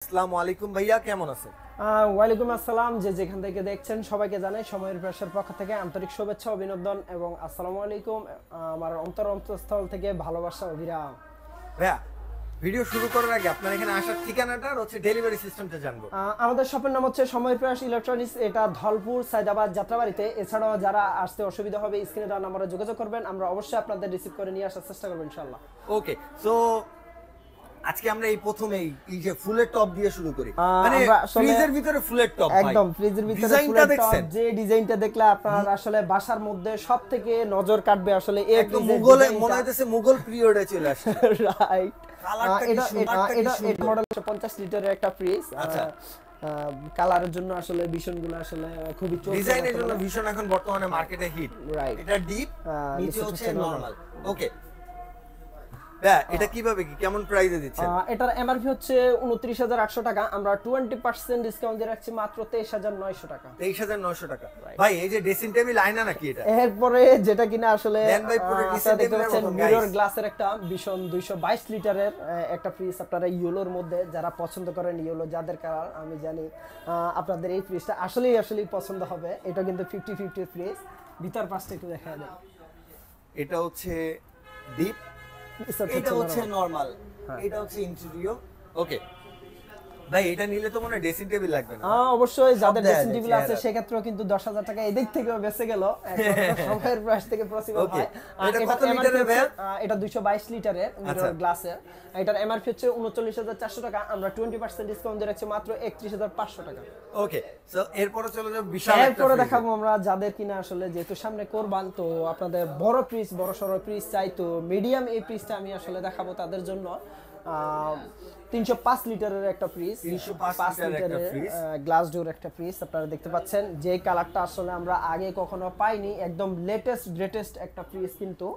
আসসালামু আলাইকুম ভাইয়া, কেমন আছেন? ওয়ালাইকুম আসসালাম। যে যেখান থেকে দেখছেন সবাইকে জানাই সময়ের প্রেসার পক্ষ থেকে আন্তরিক শুভেচ্ছা অভিনন্দন এবং আসসালামু আলাইকুম। আমার অন্তরস্থল থেকে ভালোবাসা অভিরাম। ভাইয়া, ভিডিও শুরু করার আগে আপনার এখানে আসার ঠিকানাটা আর হচ্ছে ডেলিভারি সিস্টেমটা জানবো। আমাদের শপের নাম হচ্ছে সময়ের প্রয়াস ইলেকট্রনিক্স। এটা ধলপুর সাইদাবাদ যাত্রাবাড়িতে। এছাড়াও যারা আসতে অসুবিধা হবে স্ক্রিনে দেওয়া নাম্বারে যোগাযোগ করবেন, আমরা অবশ্যই আপনাদের রিসিভ করে নিয়ে আসার চেষ্টা করবো ইনশাআল্লাহ। ওকে, সো আজকে আমরা এই প্রথমে এই যে ফুলের টপ দিয়ে শুরু করি। মানে আমরা আসলে ফ্রিজের ভিতরে ফুলের টপ, একদম ফ্রিজের ভিতরে ডিজাইনটা ফুলের দেখছেন? টপ, যে ডিজাইনটা দেখলে আপনার আসলে বাসার মধ্যে সবথেকে নজর কাটবে আসলে এই একদম ফ্রিজের মুঘল, ডিজাইনটা। মনে হইতেছে মুঘল পিরিয়ডে চলে আসছে। রাইট। কালারটা কি এটা সুন্দর, এটা কি সুন্দর। মডেল 50 লিটারের একটা ফ্রিজ। আচ্ছা। কালারের জন্য আসলে ভীষণগুলো আসলে খুবই চলছে ডিজাইনের জন্য বর্তমানে। ভীষণ এখন বর্তমানে মার্কেটে হিট। রাইট। এটা ডিপ, নিচে হচ্ছে হচ্ছে নরমাল। ওকে ভাইয়া, এটা কিভাবে কি কেমন প্রাইসে দিচ্ছেন? এটার এমআরপি হচ্ছে 29,800 টাকা। আমরা 20% ডিসকাউন্ট দিয়ে রাখছি মাত্র 23,900 টাকা। 23,900 টাকা। ভাই, এই যে ড্রেসিং টেবিল আয়না নাকি এটা? এরপরে যেটা কিনা আসলে দেন ভাই, পুরো আপনারা decent দেখতে table এর পাচ্ছেন মতো, মিরর guys। গ্লাসের একটা ভীষণ 222 লিটারের একটা ফ্রিজ। আপনারা ইয়েলোর মধ্যে যারা পছন্দ করেন, ইয়েলো যাদের কালার আমি জানি, আপনাদের এই ফ্রিজটা আসলেই পছন্দ হবে। এটা কিন্তু 50-50 ফ্রিজ। ভিতর পাশটা একটু দেখা দেয়। এটা হচ্ছে ডিপ, এটা হচ্ছে নরমাল, এটা হচ্ছে ইন্টেরিয়র। ওকে ভাই, এটা নিলে তো মনে হয় ড্রেসিং টেবিল লাগবে না? অবশ্যই যাদের দেয়া ড্রেসিং যায়, টেবিল আছে চেহারা। সেক্ষেত্রেও কিন্তু 10,000 টাকা এদিক থেকেও বেঁচে গেল। সময়ের প্রাইস থেকে পসিবল Okay, হয়। এটা কত এটার লিটারের MRP ভাইয়া? হচ্ছে, এটা 222 লিটারের আচ্ছা। মিরর গ্লাসের। এটার এমআরপি হচ্ছে 39,400 টাকা। আমরা 20% ডিসকাউন্ট দিয়ে রাখছি মাত্র 31,500 টাকা। ওকে, সো এরপরে চলে যাব বিশাল একটা এরপরে fridge-এ। দেখাবো আমরা যাদের কিনা আসলে যেহেতু সামনে কোরবান, তো আপনাদের বড় ফ্রিজ, বড় সড়ো ফ্রিজ চাই, তো মিডিয়াম এই ফ্রিজটা আমি আসলে দেখাবো তাদের জন্য। 305 লিটারের একটা ফ্রিজ, 305 লিটারের একটা ফ্রিজ। গ্লাস ডোর একটা ফ্রিজ। আপনারা দেখতে পাচ্ছেন যে কালারটা আসলে আমরা আগে কখনো পাইনি, একদম লেটেস্ট গ্রেটেস্ট একটা ফ্রিজ। কিন্তু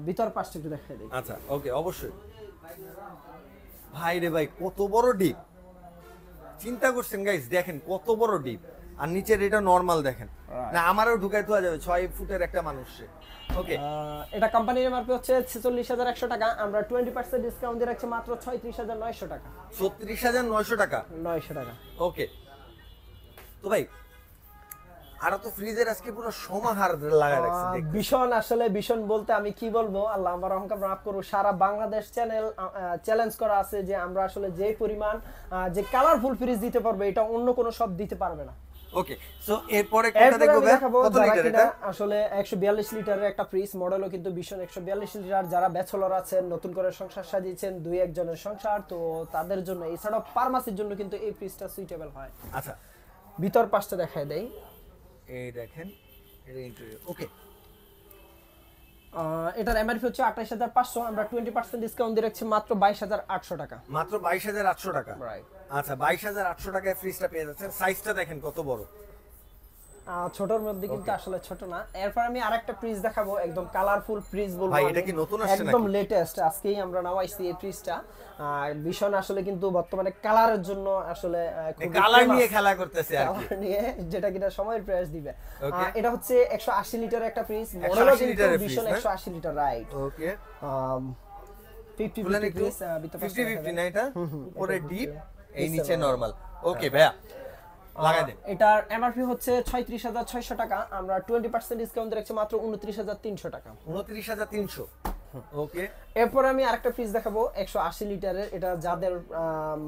ভিতর পাশটা একটু দেখাই দিই। আচ্ছা, ওকে, অবশ্যই। ভাই রে ভাই, কত বড় ডিপ! চিন্তা করছেন গাইস, দেখেন কত বড় ডিপ। আর নিচের এটা নরমাল দেখেন না, আমারও ঢুকাই দেওয়া যাবে 6 ফুটের একটা মানুষে। ওকে, এটা কোম্পানির এমআরপি হচ্ছে 46,100 টাকা। আমরা 20% ডিসকাউন্ট দিয়ে রাখছি মাত্র 36,900 টাকা। 36,900 টাকা। 900 টাকা। ওকে, তো ভাই আরো তো ফ্রিজের আজকে পুরো সমাহার লাগায় রাখছে দেখতে। ভীষণ বলতে আমি কি বলবো, আল্লাহ আমার অহংকার মাফ করুক। সারা বাংলাদেশ চ্যালেঞ্জ করা আছে যে আমরা আসলে যে পরিমাণ যে কালারফুল ফ্রিজ দিতে পারবে, এটা অন্য কোনো সব দিতে পারবে না। ওকে, সো এরপরে কোনটা এরপরে দেখবো আমি ভাই? দেখাবো কত যারা লিটার কিনা এটা? আসলে 142 লিটারের একটা ফ্রিজ, মডেলও কিন্তু ভীষণ 142 লিটার। যারা ব্যাচেলর আছেন, নতুন করে সংসার সাজিয়েছেন, 2-1 জনের সংসার, তো তাদের জন্য, এছাড়াও ফার্মাসির জন্য কিন্তু এই ফ্রিজটা সুইটেবল হয়। আচ্ছা, ভিতর পাশটা দেখায় দেই। এই দেখেন, এটা ইন্টেরিয়র। ওকে, এটার এমআরপি হচ্ছে 28,500। আমরা 20% ডিসকাউন্ট দিয়ে রাখছি মাত্র 22,800 টাকা। মাত্র 22,800 টাকা। রাইট। আচ্ছা, 22,800 টাকায় ফ্রিজটা পেয়ে যাচ্ছেন। সাইজটা দেখেন কত বড়। ছোটর মধ্যে কিন্তু আসলে ছোট না। এরপর আমি আরেকটা ফ্রিজ দেখাবো, একদম কালারফুল ফ্রিজ বলবো ভাই, আমি। এটা কি নতুন আসছে একদম নাকি? লেটেস্ট, আজকেই আমরা নামাইছি এই ফ্রিজটা। ভীষণ আসলে কিন্তু বর্তমানে কালারের জন্য আসলে খুব কালার নিয়ে খেলা করতেছে আর কি। কালার নিয়ে, যেটা কিনা সময়ের প্রাইস দিবে। Okay. এটা হচ্ছে 180 লিটারের একটা ফ্রিজ, 180 মডেলও কিন্তু লিটারের ফ্রিজ, ভীষণ না? 180 লিটার। রাইট। ওকে, 50 বলেন একটু। ফ্রিজ, ভিতর পাশটা 50-50 দেখাবেন। না এটা? উপরে এটা ডিপ, এই নিচে নিচে normal। নরমাল। ওকে ভাইয়া, লাগাই দেন। এটার এমআরপি হচ্ছে 36,600 টাকা। আমরা 20% ডিসকাউন্ট রাখছি মাত্র 29,300 টাকা। 29,300। ওকে, এরপর আমি আরেকটা ফ্রিজ দেখাবো 180 লিটারের। এটা যাদের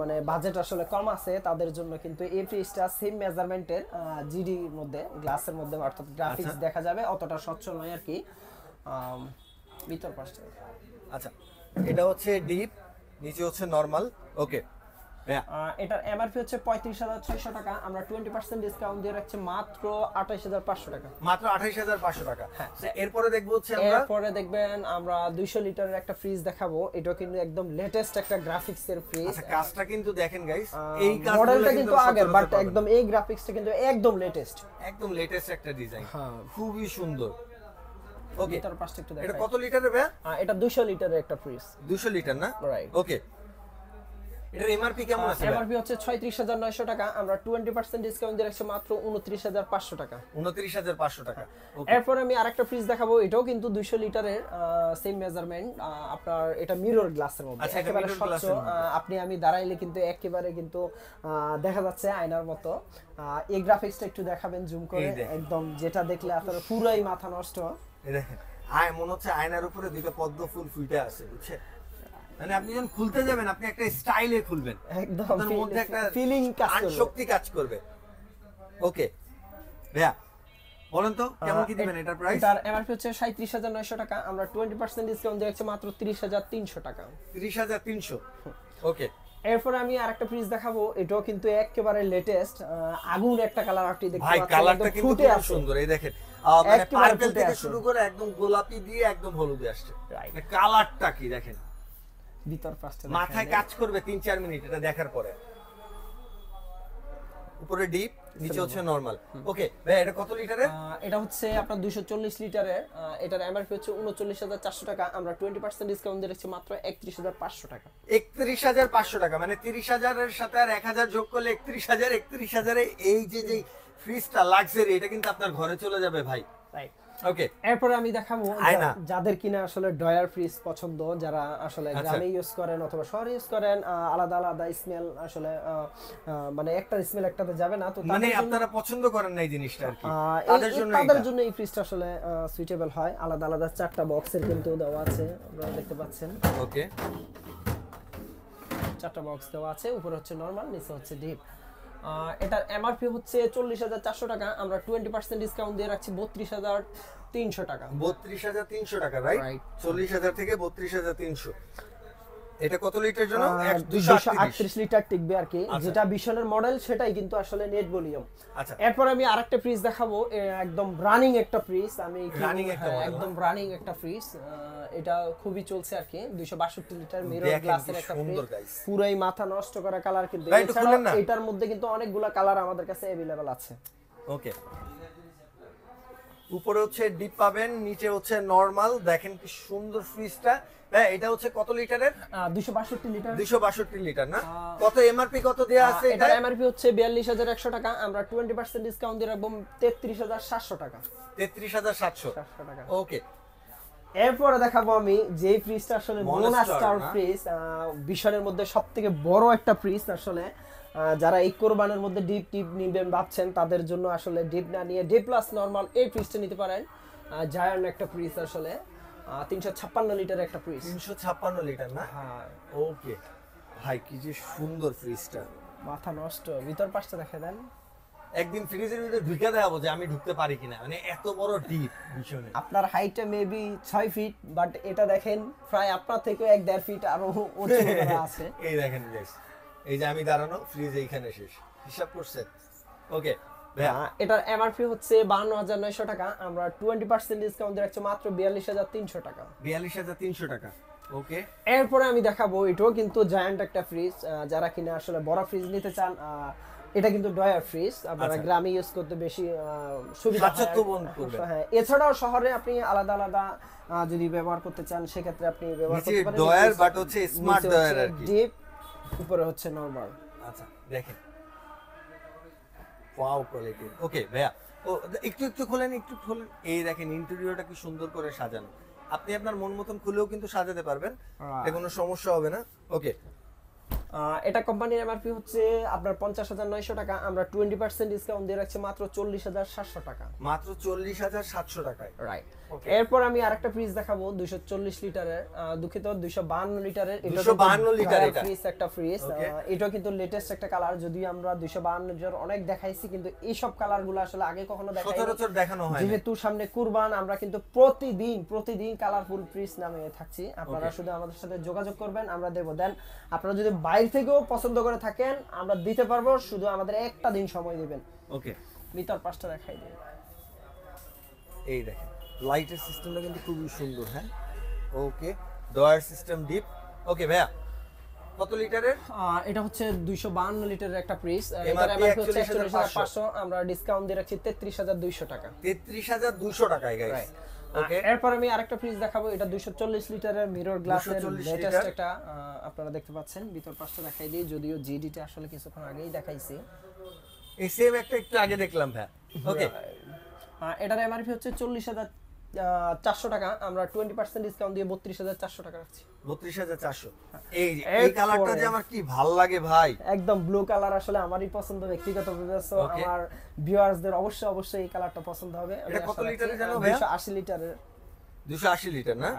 মানে বাজেট আসলে কম আছে তাদের জন্য কিন্তু এই ফ্রিজটা সেম মেজারমেন্টের, জিডি মধ্যে, গ্লাসের মধ্যে, অর্থাৎ গ্রাফিক্স আচ্ছা। দেখা যাবে, অতটা স্বচ্ছ নয় আর কি। ভিতর পাশটা আচ্ছা, এটা হচ্ছে ডিপ, নিচে হচ্ছে নরমাল। ওকে ভাইয়া, এটার এমআরপি হচ্ছে 35,600 টাকা। আমরা 20% ডিসকাউন্ট দিয়ে রাখছি মাত্র 28,500 টাকা। মাত্র 28,500 টাকা। হ্যাঁ। So, এরপরে দেখবো হচ্ছে আমরা এরপরে দেখবেন আমরা 200 লিটারের একটা ফ্রিজ দেখাবো। এটা কিন্তু একদম লেটেস্ট একটা গ্রাফিক্স এর ফ্রিজ। আচ্ছা, কাজটা কিন্তু দেখেন গাইস, এই কাজগুলো মডেলটা কিন্তু আগের, বাট সচরাচর একদম এই গ্রাফিক্সটা কিন্তু একদম লেটেস্ট। একদম লেটেস্ট একটা ডিজাইন, হ্যাঁ। খুবই সুন্দর। ওকে, ভিতর পাশটা একটু এটা দেখাই। কত লিটারের ভাইয়া? এটা 200 লিটারের একটা ফ্রিজ। 200 লিটার না? Right. ওকে, এটার এমআরপি কেমন আছে? এমআরপি হচ্ছে 36900 টাকা, আমরা 20% ডিসকাউন্ট দিয়ে রাখছি মাত্র 29500 টাকা। 29500 টাকা। এরপর আমি আরেকটা ফ্রিজ দেখাবো, এটাও কিন্তু 200 লিটারের, সেম মেজারমেন্ট। আপনার এটা মিরর গ্লাসের মধ্যে, আচ্ছা, একেবারে mirror স্বচ্ছ। glass-এর মধ্যে। আপনি আমি দাঁড়াইলে কিন্তু একেবারে কিন্তু দেখা যাচ্ছে আয়নার মতো। এই গ্রাফিক্সটা একটু দেখাবেন জুম করে, এই দেখেন। একদম যেটা দেখলে আপনার পুরাই মাথা নষ্ট। এই দেখেন, মনে হচ্ছে আয়নার উপরে দুইটা পদ্ম ফুল ফুটে আছে, বুঝছেন? মানে আপনি যখন খুলতে যাবেন আপনি একটা স্টাইলে খুলবেন, একদম আপনার মধ্যে একটা ফিলিং কাজ করবে। শক্তি কাজ করবে। ওকে ভাইয়া, বলেন তো কেমন কি দিবেন এটার প্রাইস? এটার এমআরপি হচ্ছে 37900 টাকা, আমরা 20% ডিসকাউন্ট দিয়ে রাখছি মাত্র 30300 টাকা। 30300। ওকে, এরপর আমি আরেকটা ফ্রিজ দেখাবো, এটাও কিন্তু একেবারে লেটেস্ট, আগুন একটা কালার আপনি দেখতে ভাই পাচ্ছেন, কালারটা একদম কিন্তু ফুটে খুব আছে। সুন্দর। এই দেখেন, মানে একেবারে পার্পল ফুটে থেকে আছে। শুরু করে একদম গোলাপি দিয়ে একদম হলুদে আসছে। Right. মানে কালারটা কি দেখেন, ভিতর পাশটা মাথায় কাজ করবে 3-4 মিনিট এটা দেখার পরে। উপরে ডিপ, নিচে হচ্ছে নরমাল। ওকে ভাই, এটা কত লিটারের? এটা হচ্ছে আপনার 240 লিটারের, এটার এমআরপি হচ্ছে 39400 টাকা, আমরা 20% ডিসকাউন্ট দিয়ে রাখছি মাত্র 31500 টাকা। 31500 টাকা, মানে 30000 এর সাথে আর 1000 যোগ করলে 31000 এ এই যে ফ্রিজটা লাক্সারি, এটা কিন্তু আপনার ঘরে চলে যাবে ভাই। রাইট। ওকে, এরপরে আমি দেখাবো আয়না। যাদের কিনা আসলে ড্রয়ার ফ্রিজ পছন্দ, যারা আসলে আচ্ছা। গ্রামে ইউজ করেন অথবা শহরে ইউজ করেন, আলাদা আলাদা স্মেল আসলে মানে একটা স্মেল একটাতে যাবে না, তো মানে তাদের জন্য- আপনারা পছন্দ করেন না এই জিনিসটা আর কি, এই- তাদের এই- জন্য তাদের এটা। জন্য এই ফ্রিজটা আসলে সুইটেবল হয়। আলাদা আলাদা 4টা বক্সের কিন্তু দেওয়া আছে, আপনারা দেখতে পাচ্ছেন ওকে, 4টা বক্স দেওয়া আছে, উপরে হচ্ছে নরমাল, নিচে হচ্ছে ডিপ। এটার এমআরপি হচ্ছে 40400 টাকা, আমরা 20% ডিসকাউন্ট দিয়ে রাখছি 32300 টাকা। 32300 টাকা, রাইট? Right. 40000 থেকে 32300। এটা কত লিটার জন্য? 238 লিটার টিকবে আর কি, আচ্ছা। যেটা বিশনের মডেল সেটাই কিন্তু আসলে নেট ভলিউম। আচ্ছা, এরপর আমি আরেকটা ফ্রিজ দেখাবো, একদম রানিং একটা ফ্রিজ। আমি Running একটা model, একদম রানিং একটা ফ্রিজ, এটা খুবই চলছে আর কি, 262 লিটার মিরর দেখেন গ্লাসের কি একটা সুন্দর ফ্রিজ, guys। পুরাই মাথা নষ্ট করা কালার। কিন্তু ভাই, একটু এছাড়াও খুলেন না। এটার মধ্যে কিন্তু অনেকগুলা কালার আমাদের কাছে अवेलेबल আছে। ওকে, উপরে হচ্ছে ডিপ পাবেন, নিচে হচ্ছে নরমাল। দেখেন কি সুন্দর ফ্রিজটা। হ্যাঁ, এটা হচ্ছে কত লিটারের? 262 লিটার। 262 লিটার না? কত এমআরপি কত দেয়া আছে এটা? এটার এমআরপি হচ্ছে 42100 টাকা, আমরা 20% ডিসকাউন্ট দিয়ে রাখবো 33700 টাকা। 33700 টাকা। ওকে, এরপরে দেখাবো আমি যে ফ্রিজটা আসলে Monster মনস্টার না? ফ্রিজ, বিশনের মধ্যে সবথেকে বড় একটা ফ্রিজ আসলে। যারা এই কোরবানের মধ্যে ডিপ টিপ নিবেন ভাবছেন, তাদের জন্য আসলে ডিপ না নিয়ে ডি প্লাস নরমাল এই ফ্রিজটা নিতে পারেন। জায়ান্ট একটা ফ্রিজ আসলে, 356 লিটারের একটা ফ্রিজ। 356 লিটার না? হ্যাঁ, ওকে ভাই, কি যে সুন্দর ফ্রিজটা। মাথা নষ্ট। ভিতর পাশটা দেখে দেন। একদিন ফ্রিজের ভিতরে ঢুকে দেখাবো যে আমি ঢুকতে পারি কিনা, মানে এত বড় ডিপ ভীষণ। আপনার হাইটটা মেবি 6 ফিট, বাট এটা দেখেন প্রায় আপনার থেকে 1-1.5 ফিট আরো উঁচু করা আছে। এই দেখেন গাইস, এই যে আমি দাঁড়ানো, ফ্রিজ এইখানে শেষ, হিসাব করছেন? ওকে ভাইয়া, এটার এমআরপি হচ্ছে 52900 টাকা, আমরা 20% ডিসকাউন্ট দিয়ে রাখছি মাত্র 42300 টাকা। 42300 টাকা। ওকে, এরপরে আমি দেখাবো, এটাও কিন্তু জায়ান্ট একটা ফ্রিজ, যারা কিনা আসলে বড় ফ্রিজ নিতে চান। এটা কিন্তু ডয়ার ফ্রিজ, আপনারা আচ্ছা। গ্রামে ইউজ করতে বেশি সুবিধা হয়। স্বাচ্ছন্দ্য বোধ করবেন। হ্যাঁ, এছাড়াও শহরে আপনি আলাদা আলাদা যদি ব্যবহার করতে চান, সেক্ষেত্রে আপনি ব্যবহার নিচে করতে পারেন। ডয়ার, নিচে- বাট হচ্ছে স্মার্ট নিচে ডয়ার হচ্ছে আর কি। ডিপ, উপরে হচ্ছে নরমাল। আচ্ছা, দেখেন ওয়াও কোয়ালিটি। ওকে ভাইয়া, ও একটু একটু খোলেন, একটু খোলেন। এই দেখেন ইন্টেরিয়রটা কি সুন্দর করে সাজানো। আপনি আপনার মন মতন খুলেও কিন্তু সাজাতে পারবেন, এতে কোনো সমস্যা হবে না। ওকে, এটা কোম্পানির এমআরপি হচ্ছে আপনার 50900 টাকা, আমরা 20% ডিসকাউন্ট দিয়ে রাখছি মাত্র 40700 টাকা। মাত্র 40700 টাকায়। রাইট। Okay. এরপর আমি আরেকটা ফ্রিজ দেখাবো 240 লিটারের, দুঃখিত 252 লিটারের। 252 লিটার এটা। ফ্রিজ, একটা ফ্রিজ। Okay. এটা কিন্তু লেটেস্ট একটা কালার, যদিও আমরা 252 লিটার অনেক দেখাইছি, কিন্তু এই সব কালারগুলো আসলে আগে কখনো দেখাইনি। সচরাচর দেখানো হয় না। যেহেতু সামনে কুরবান, আমরা কিন্তু প্রতিদিন কালারফুল ফ্রিজ নামে থাকছি। আপনারা Okay. শুধু আমাদের সাথে যোগাযোগ করবেন, আমরা দেব। দেন আপনারা যদি বাইরে থেকেও পছন্দ করে থাকেন, আমরা দিতে পারবো, শুধু আমাদের একটা দিন সময় দিবেন। ওকে, ভিতর পাশটা দেখাই দিন। এই দেখেন লাইটের সিস্টেমটা কিন্তু খুবই সুন্দর। হ্যাঁ, ওকে, ডয়ার সিস্টেম ডিপ। ওকে ভাইয়া, কত লিটারের? এটা হচ্ছে 252 লিটারের একটা ফ্রিজ, MRP এটার এমআরপি হচ্ছে 41,500 41500, আমরা ডিসকাউন্ট দিয়ে রাখছি 33200 টাকা। 33200 টাকায় গাইস। Right. ওকে এরপর আমি আরেকটা ফ্রিজ দেখাবো, এটা 240 লিটারের মিরর গ্লাসের 240 লেটেস্ট লিটার। একটা আপনারা দেখতে পাচ্ছেন। ভিতর পাশটা দেখাই দিই, যদিও জিডিটা আসলে কিছুক্ষণ আগেই দেখাইছি। এই সেম একটা একটু আগে দেখলাম ভাই। ওকে এটার এমআরপি হচ্ছে 40,400 টাকা, আমরা 20% ডিসকাউন্ট দিয়ে 32,400 টাকা রাখছি। 32,400। এই কালারটা যে আমার কি ভাল লাগে ভাই। একদম ব্লু কালার আসলে আমারই পছন্দ ব্যক্তিগতভাবে, সো Okay. আমার ভিউয়ার্সদের অবশ্যই এই কালারটা পছন্দ হবে। এটা কত লিটারের জানো ভাইয়া? 280 লিটারের। 280 লিটার না?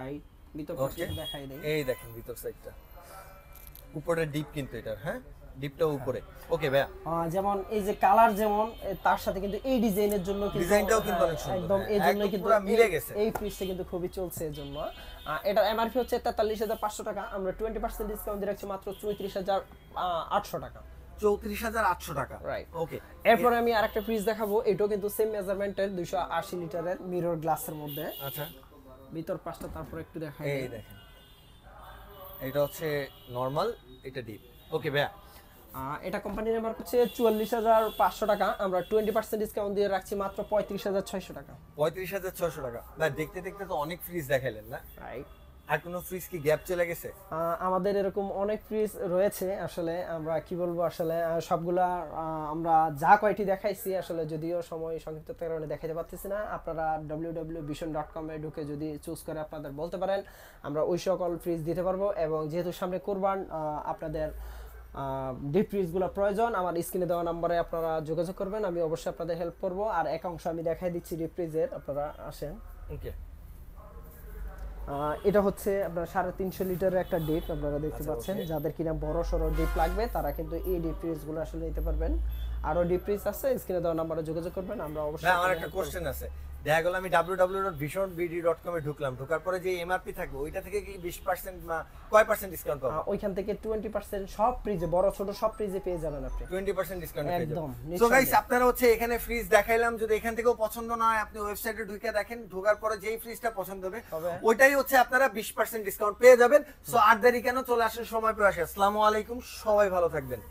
ভিতর ওকে পাশটা দেখাই দেই। এই দেখেন ভিতর সাইডটা, উপরে ডিপ কিন্তু এটার, হ্যাঁ ডিপটা উপরে। ওকে ভাইয়া যেমন এই যে কালার, যেমন তার সাথে কিন্তু এই ডিজাইনের জন্য কিন্তু ডিজাইনটাও কিন্তু অনেক সুন্দর। একদম হ্যাঁ, এই জন্যই একদম কিন্তু পুরো মিলে গেছে। এই ফ্রিজটা কিন্তু খুবই চলছে এর জন্য। এটার এমআরপি হচ্ছে 43,500 টাকা, আমরা 20% ডিসকাউন্ট দিয়ে রাখছি মাত্র 34,800 টাকা। 34,800 টাকা। রাইট। ওকে এরপরে আমি আরেকটা ফ্রিজ দেখাবো, এটাও কিন্তু সেম মেজারমেন্টের 280 লিটারের মিরর গ্লাসের মধ্যে। আচ্ছা ভিতর পাশটা তারপর একটু দেখাই এই দিই। দেখেন, এটা হচ্ছে নরমাল, এটা ডিপ। ওকে ভাইয়া এটা কোম্পানির এমআরপি হচ্ছে 44,500 টাকা, আমরা 20% ডিসকাউন্ট দিয়ে রাখছি মাত্র 35,600 টাকা। 35,600 টাকা। ভাই দেখতে দেখতে তো অনেক ফ্রিজ দেখাইলেন না? রাইট। আর কোনো ফ্রিজ কি গ্যাপ চলে গেছে? আমাদের এরকম অনেক ফ্রিজ রয়েছে আসলে, আমরা কি বলবো আসলে সবগুলা আমরা যা কয়টি দেখাইছি আসলে, যদিও সময় সংক্ষিপ্ততার কারণে দেখাতে পারতেছি না, আপনারা www.vision.com এ ঢুকে যদি চুজ করে আপনাদের বলতে পারেন, আমরা ওই সকল ফ্রিজ দিতে পারবো। এবং যেহেতু সামনে কুরবান, আপনাদের ডিপ ফ্রিজগুলো প্রয়োজন, আমার স্ক্রিনে দেওয়া নম্বরে আপনারা যোগাযোগ করবেন, আমি অবশ্যই আপনাদের হেল্প করব। আর এক অংশ আমি দেখাই দিচ্ছি ডিপ ফ্রিজের, আপনারা আসেন। ওকে এটা হচ্ছে আপনার 350 লিটারের একটা ডিপ, আপনারা দেখতে পাচ্ছেন। যাদের কিনা বড় সড়ো ডিপ লাগবে তারা কিন্তু এই ডিপ ফ্রিজগুলো আসলে নিতে পারবেন। আরো ডিপ ফ্রিজ আছে, স্ক্রিনে দেওয়া নম্বরে যোগাযোগ করবেন, আমরা অবশ্যই। ভাই আমার একটা কোশ্চেন আছে। দেখা গেল আমি www.visionbd.com এ ঢুকলাম, ঢোকার পরে যে এমআরপি থাকবে ওইটা থেকে কি 20% বা কয় পার্সেন্ট ডিসকাউন্ট পাবো? ওইখান থেকে 20% সব ফ্রিজে, বড় ছোট সব ফ্রিজে পেয়ে যাবেন আপনি 20% ডিসকাউন্ট পেয়ে একদম, যাবেন। সো গাইস আপনারা হচ্ছে এখানে ফ্রিজ দেখাইলাম, যদি এখান থেকেও পছন্দ না হয় আপনি ওয়েবসাইটে ঢুকে দেখেন, ঢোকার পরে যেই ফ্রিজটা পছন্দ হবে ওইটাই হচ্ছে আপনারা 20% ডিসকাউন্ট পেয়ে যাবেন। সো আর দেরি কেন, চলে আসেন সময় পেয়ে আসে। আসসালামু আলাইকুম, সবাই ভালো থাকবেন।